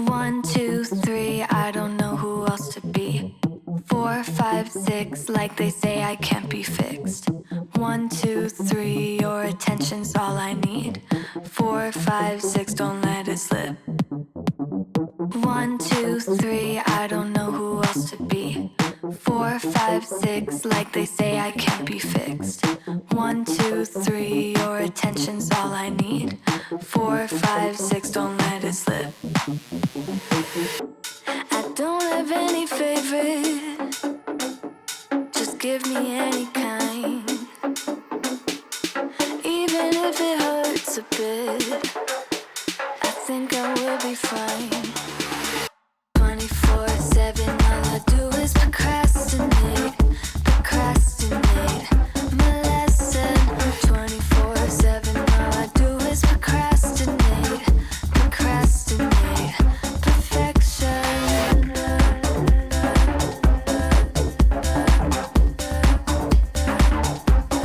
1, 2, 3, I don't know who else to be. 4, 5, 6, like they say I can't be fixed. 1, 2, 3, your attention's all I need. 4, 5, 6, don't let it slip. 1, 2, 3, I don't know who else to be. 4, 5, 6, like they say I can't be fixed. 1, 2, 3, your attention's all I need. 4, 5, 6, don't let it slip. I don't have any favorite, just give me any kind. Even if it hurts a bit, I think I will be fine. 24/7, all I do is procrastinate, procrastinate. My lesson, 24/7, all I do is procrastinate, procrastinate. Perfection.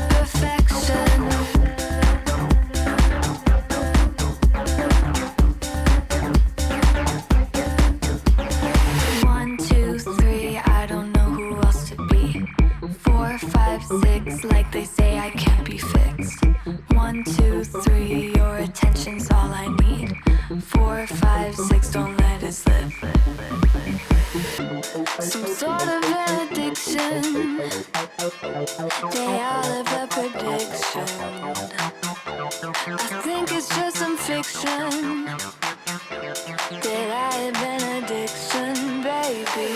Perfection. 1, 2, 3, I don't know who else to be. 4, 5, 6, like they say I can't be fixed. 1, 2, 3, your attention's all I need. 4, 5, 6, don't let it slip. Some sort of an addiction. They all have a prediction. I think it's just some fiction. That I have an addiction, baby.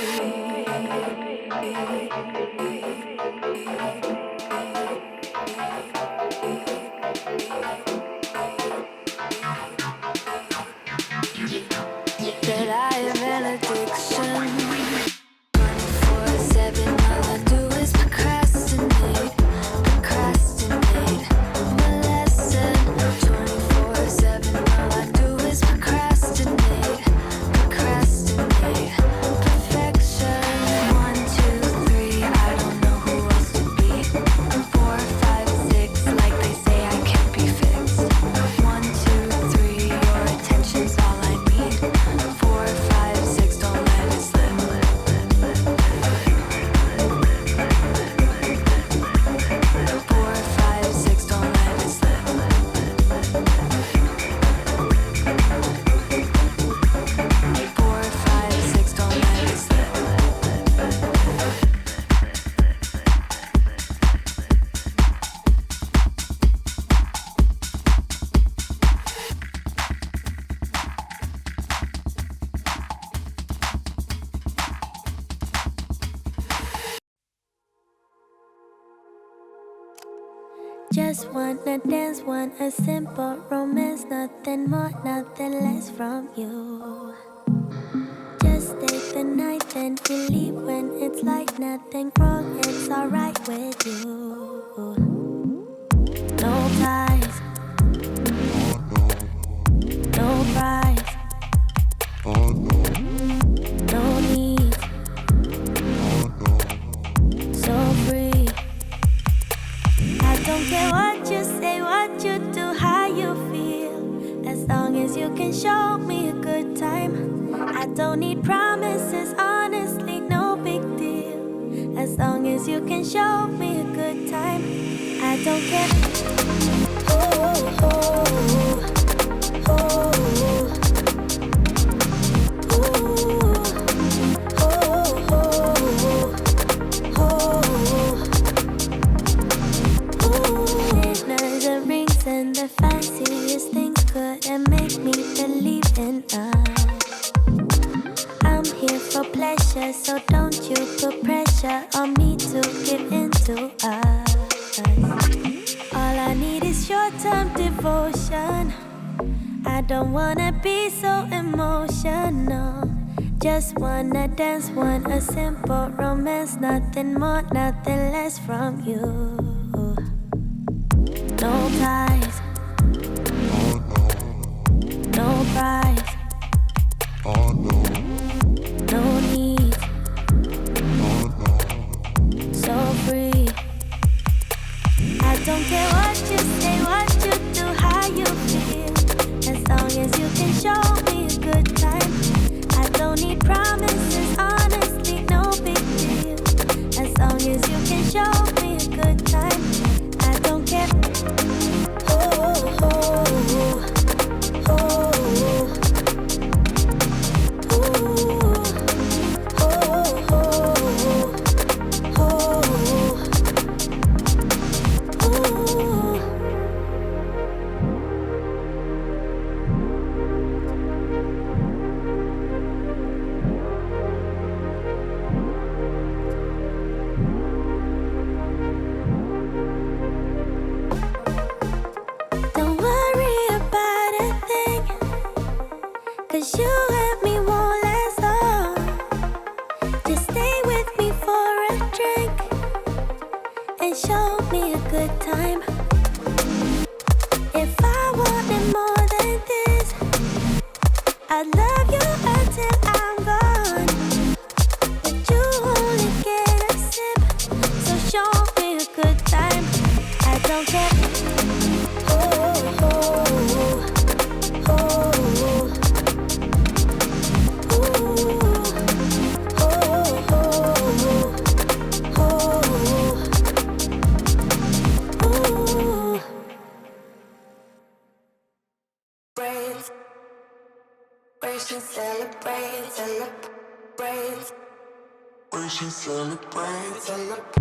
That I have an addiction. 24/7, all I do is procrastinate, procrastinate. My lesson, 24/7, all I do is procrastinate, procrastinate. Perfection. 1, 2, 3, I don't know who else to be. 4, 5, 6, like they say I can't be fixed. 1, 2, 3, your attention's all I need. 4, 5, 6, don't let it slip. 4, 5, 6, don't let it slip. 4, 5, 6, don't let it slip. Just wanna dance, want a simple romance, nothing more, nothing less from you. Just stay the night, then we leave when it's like nothing wrong, it's alright with you. No ties, no price, no need, so free. I don't care what you say, what you do, how you feel. As long as you can show me a good time. I don't need promises, honestly, no big deal. As long as you can show me a good time. I don't care. Ooh, ooh, ooh, Dinners and rings and the fanciest things couldn't make me believe in us. I'm here for pleasure, so don't you put pressure on me to give into us. All I need is short-term devotion. I don't wanna be so emotional. Just wanna dance, want a simple romance, nothing more, nothing less from you. No ties, no price, no need, so free. I don't care what you say, what you do, how you feel. As long as you can show me a good time. 'Cause you and me won't last long. Just stay with me for a drink and show me a good time. If I wanted more than this, I'd love you until I'm gone. But you only get a sip, so show me a good time. I don't care. Oh, oh, oh, oh. Celebrate, celebrate. We should celebrate, celebrate.